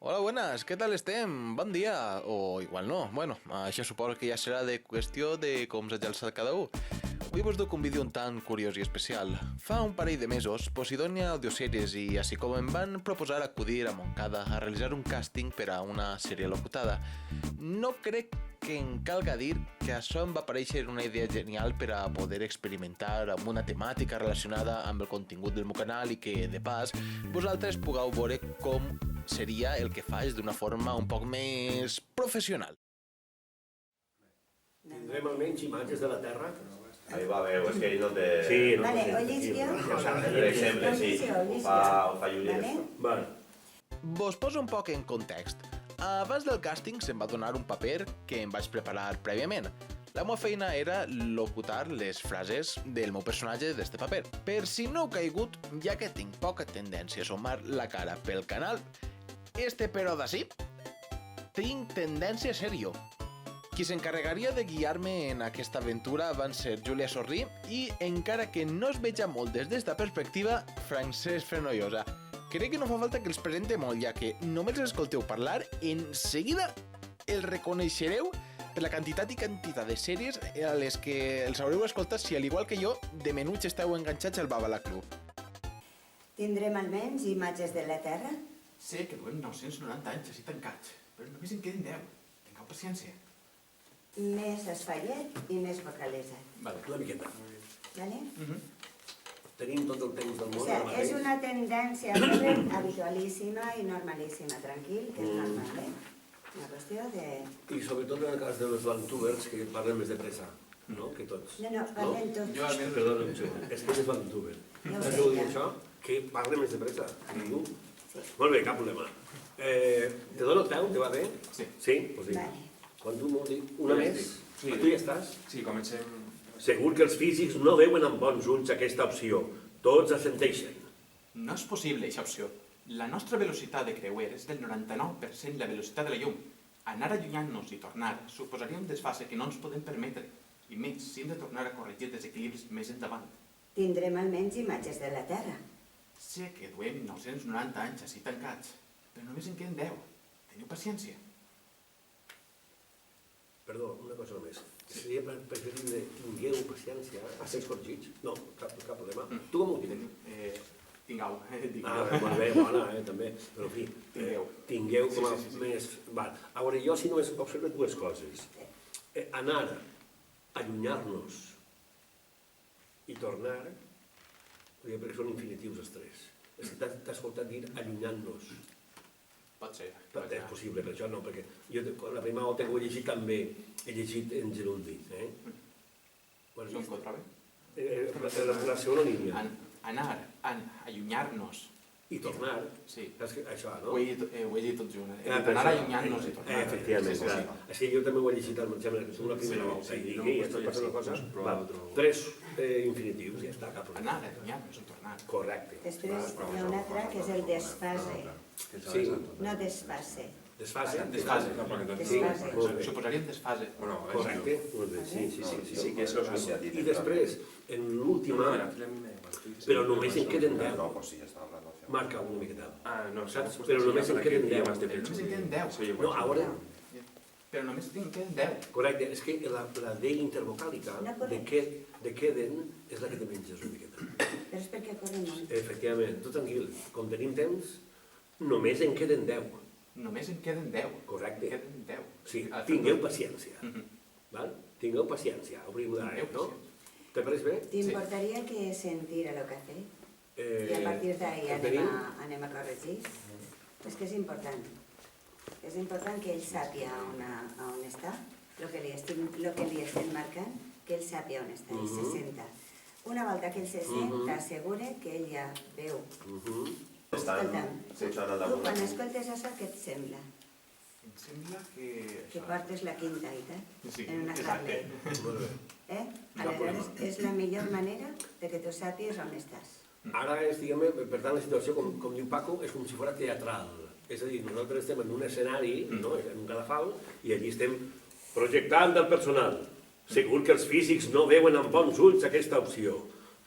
Hola, buenas, ¿qué tal estem? Bon dia, o igual no. Bueno, això suposo que ja serà de qüestió de com s'ha alçat cada un. Avui vos duc un vídeo un tant curiós i especial. Fa un parell de mesos, Posidonia Audiosèries i així com em van proposar acudir a Montcada a realitzar un càsting per a una sèrie locutada. No crec que em calga dir que això em va parèixer una idea genial per a poder experimentar amb una temàtica relacionada amb el contingut del meu canal i que, de pas, vosaltres pugueu veure com seria el que faig d'una forma un poc més professional. Tindrem almenys imatges de la Terra? Ahí va, veo, es que ahí no te... Sí, no Vale, sé. ¿oyes guión? Per exemple, sí. Ho fa Juli Vale. esto. Vale. Vos poso un poc en context. Abans del càsting se'm va donar un paper que em vaig preparar prèviament. La meva feina era locutar les frases del meu personatge d'este paper. Per si no heu caigut, ja que tinc poca tendència a assomar la cara pel canal, este però d'ací, tinc tendència a ser-jo. Qui s'encarregaria de guiar-me en aquesta aventura van ser Júlia Sorrí i, encara que no es veja molt des d'esta perspectiva, Francesc Fenollosa. Crec que no fa falta que els presente molt, ja que només els escolteu parlar, en seguida el reconeixereu per la quantitat i quantitat de sèries a les que els haureu escoltat si, al igual que jo, de menuts esteu enganxats al Babala Club. Tindrem almenys imatges de la Terra? Sé que duem 990 anys així tancats, però només en queden 10. Tingueu paciència. Més esfaiet i més vocalitzat. Vale. Una miqueta. Vale? Tenim tot el temps del O món sea, ara és mateix. una tendència habitualíssima i normalíssima. Tranquil, que és normal, Una qüestió de... I sobretot en el cas de les Vantubers, que parlen més de pressa, no? Que tots. No, parlem tots. Jo almenys... Perdona, és que és Vantuber. Ja ho Saps sé, què vol dir ja. això? Que parlen més de pressa. Ningú? Sí. Molt bé, cap problema. Te dono el peu, te va bé? Sí. Sí? Pues sí. Vale. Quan tu m'ho dius, una més? Sí. Tu ja estàs? Sí, comencem... Segur que els físics no veuen amb bons ulls aquesta opció. Tots assenteixen. No és possible, aquesta opció. La nostra velocitat de creuer és del 99% la velocitat de la llum. Anar allunyant-nos i tornar suposaria un desfase que no ens podem permetre, i més si hem de tornar a corregir desequilibris més endavant. Tindrem almenys imatges de la Terra. Sé que duem 990 anys així tancats, però només en queden 10. Teniu paciència. Perdó, una cosa només. Seria preferible tingueu paciència a ser corregits? No, cap problema. Tu com ho dius? Tingueu, Molt bé, bona, també. Però, en fi, tingueu com a Sí. més... Val. A veure, jo si només observo dues coses. Anar, allunyar-nos i tornar, perquè són infinitius els tres. És que t'has escoltat dir allunyant-nos. Pot ser. És possible, per això no, perquè jo la primera volta que ho he llegit també he llegit en gerundi. Això em contra bé? La segona línia. Anar, allunyar-nos. I tornar, Sí. saps que això, no? Ho he llegit tot junt. Per Anar això. allunyant-nos i tornar. Efectivament, Sí, sí, clar. sí. És que jo també ho he llegit al sembla que és la primera volta. sí, I dic, no ei, m'ho està estoy passant una así, cosa? hemos probado Va, otro. tres infinitius, ja està, cap problema. Anar, allunyar-nos i tornar. Correcte. Després hi ha un altre que és el desfase. Sí. No desfase. Desfase? Desfase. Sí, Desfase. molt bé. Suposaria un desfase. Bueno, a ver, Correcte, molt bé, sí, sí, sí. Sí que eso sí se ha dicho. I després, en No, l'última, era aquí a mí me... però només en queden 10. No, pues sí, ya está hablando. Marca una miqueta. Ah, no, Saps? justo Però así, només en para que queden pille 10. más de Però pecho. només en queden 10. Se oye No, guacho. ara, Però només en queden 10. correcte, és que la D intervocàlica No podem. de queden és la que te menges una miqueta. Però és perquè corre molt. Efectivament, tu tranquil, com tenim temps, només en queden 10. Només en queden 10. Correcte. En queden 10. Sí, tingueu paciència. Val? Tingueu paciència, obrim la Tingueu no? paciència. Te pareix bé? T'importaria que sentir a lo que ha fet? I a partir d'ahí el tenim? anem a corregir? És que és important. És important que ell sàpia on està, el que li estem marcant, que ell sàpia on està i se senta. Una volta que ell se sent, t'assegure que ell ja veu. Están Escolta'm, escuchando la tu quan escoltes això, què et sembla? Em sembla que... Que portes la quinta, oi Sí, en una exacte. Harley. Molt bé. Aleshores, és la millor manera de que tu sàpies on estàs. Ara és, diguem-ne, per tant, la situació, com diu Paco, és com si fos teatral. És a dir, nosaltres estem en un escenari, no? En un cadafal, i allí estem projectant el personal. Segur que els físics no veuen amb bons ulls aquesta opció.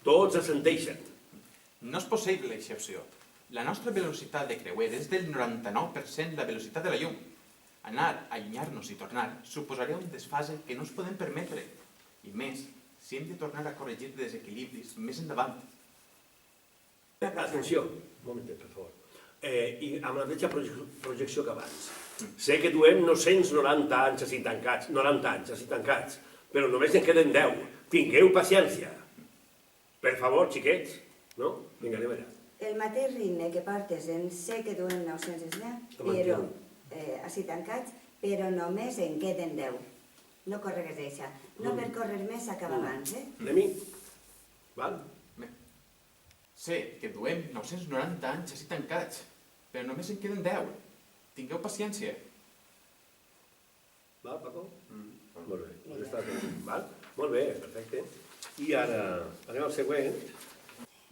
Tots assenteixen. No és possible, aquesta opció. La nostra velocitat de creuer és del 99% la velocitat de la llum. Anar, allunyar-nos i tornar suposaria un desfase que no ens podem permetre. I més, si hem de tornar a corregir desequilibris més endavant. Atenció, un momentet, per favor. I amb la mateixa projecció que abans. Sé que duem 990 anys així tancats, 90 anys així tancats, però només en queden 10. Tingueu paciència. Per favor, xiquets. No? Vinga, anem allà. El mateix ritme que portes en sé que duem 910, però així tancats, però només en queden 10. No corregues això. No per córrer més s'acaba abans, eh? Anem-hi? Val? Sé que duem 990 anys així tancats, però només en queden 10. Tingueu paciència. Val, Paco? Molt bé. Doncs està atent. Val? Molt bé, perfecte. I ara anem al següent.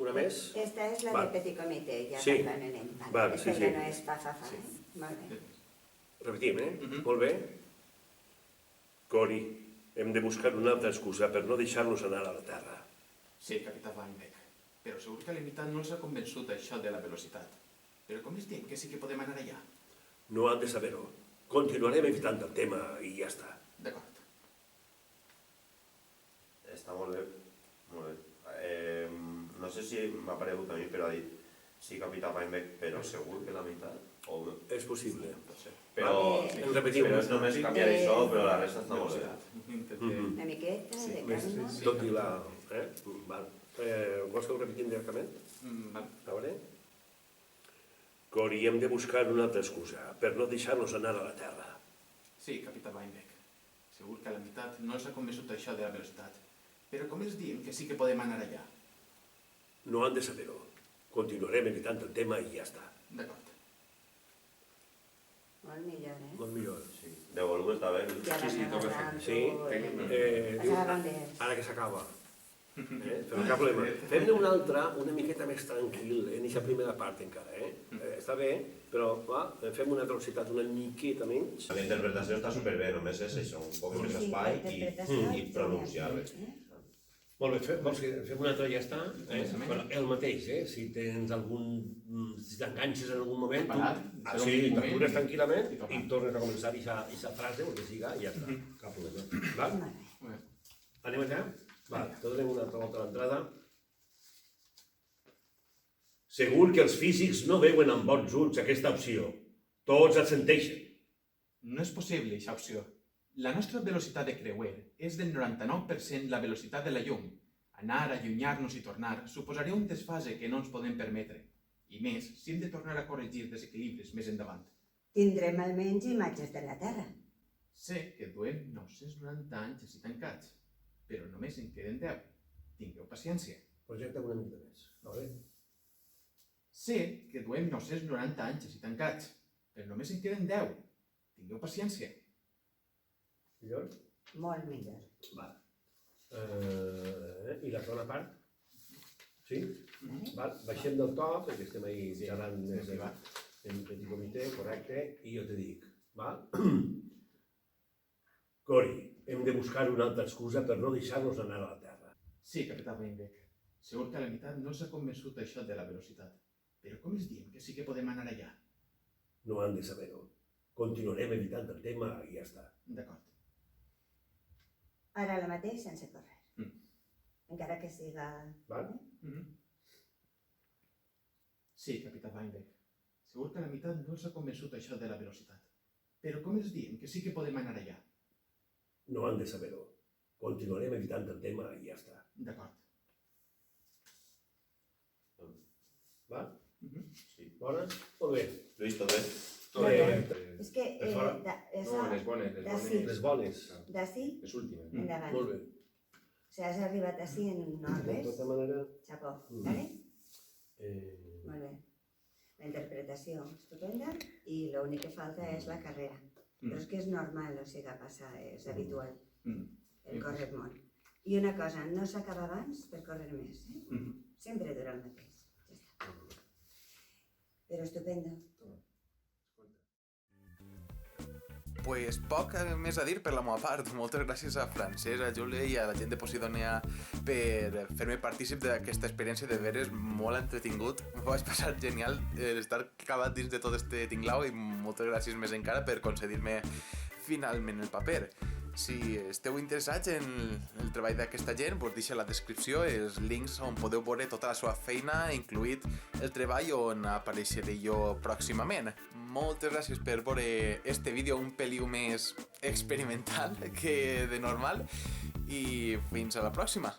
Una més? Esta és la del petit comitè, ja Sí. parlant en ell. Val, Esta sí, ja sí. no és fa. Molt bé. Repetim, Molt bé. Cori, hem de buscar una altra excusa per no deixar-nos anar a la terra. Sí, capità Weinbeck, però segur que a la meitat no els ha convençut això de la velocitat. Però com es diu que sí que podem anar allà? No han de saber-ho. Continuarem evitant el tema i ja està. D'acord. Està molt bé, molt bé. No sé si m'ha paregut a mi, però ha dit sí, capità Weinbeck, però segur que la meitat? O... És possible. Però, En repetim. però és només canviar això, però la resta està molt bé. Una miqueta de calma. Tot i la... Val. Vols que ho repetim directament? Val. A veure? Cori, hem de buscar una altra excusa per no deixar-nos anar a la terra. Sí, capità Weinbeck. Segur que a la meitat no els ha convençut això de la velocitat. Però com els diem que sí que podem anar allà? No han de saber-ho. Continuarem evitant el tema i ja està. D'acord. Molt millor, eh? Molt millor. Sí. De volum està bé. Ja vas agafant Sí. Vas agafant bé. Ara que s'acaba. Però cap problema. Fem-ne una altra, una miqueta més tranquil, en aquesta primera part encara, Està bé, però fem una velocitat una miqueta menys. La interpretació està superbé, només és això, un poc més espai i pronunciar bé. Molt bé, vols que fem una altra i ja està? Però el mateix, si tens algun... si t'enganxes en algun moment, tu t'atures tranquil·lament i tornes a començar aquesta frase, o que siga, i ja està. Cap problema. Val? Molt bé. Anem allà? Val, donem una altra volta a l'entrada. Segur que els físics no veuen amb bons ulls aquesta opció. Tots assenteixen. No és possible, aquesta opció. La nostra velocitat de creuer és del 99% la velocitat de la llum. Anar, allunyar-nos i tornar suposaria un desfase que no ens podem permetre. I més, si hem de tornar a corregir desequilibris més endavant. Tindrem almenys imatges de la Terra. Sé que duem 990 anys així tancats, però només en queden 10. Tingueu paciència. Projecta una mica més. A veure. Sé que duem 990 anys així tancats, però només en queden 10. Tingueu paciència. Millor? Molt millor. Val. I la segona part? Sí? Val. Baixem del to, perquè estem ahí xerrant més en petit comitè, correcte, i jo te dic, val? Cori, hem de buscar una altra excusa per no deixar-nos anar a la terra. Sí, capità Weinbeck. Segur que a la meitat no s'ha convençut això de la velocitat. Però com es diem que sí que podem anar allà? No han de saber-ho. Continuarem evitant el tema i ja està. D'acord. Ara la mateix sense córrer. Encara que siga... Val? Sí, capità Weinbeck. Segur que a la meitat no s'ha convençut això de la velocitat. Però com els diem que sí que podem anar allà? No han de saber-ho. Continuarem evitant el tema i ja està. D'acord. Val? Sí. Bona? Molt bé. Lluís, tot bé? És que... No, les bones, Les bones. D'ací, les últimes. endavant. Molt bé. O sigui, has arribat així en no De res. tota manera... Xapó, vale? Eh... Molt bé. La interpretació estupenda i l'únic que falta és la carrera. Però és que és normal, o sigui, passa, és habitual. El córrer molt. I una cosa, no s'acaba abans per córrer més, Sempre dura el mateix. Ja està. Però estupendo. Pues poc més a dir per la meva part. Moltes gràcies a Francesc, a Júlia i a la gent de Posidonia per fer-me partícip d'aquesta experiència, de veres molt entretingut. M'ho vaig passar genial estar acabat dins de tot este tinglau i moltes gràcies més encara per concedir-me finalment el paper. Si esteu interessats en el treball d'aquesta gent, us deixo a la descripció els links on podeu veure tota la seva feina, incluït el treball on apareixeré jo pròximament. Moltes gràcies per veure este vídeo un peliu més experimental que de normal i fins a la pròxima!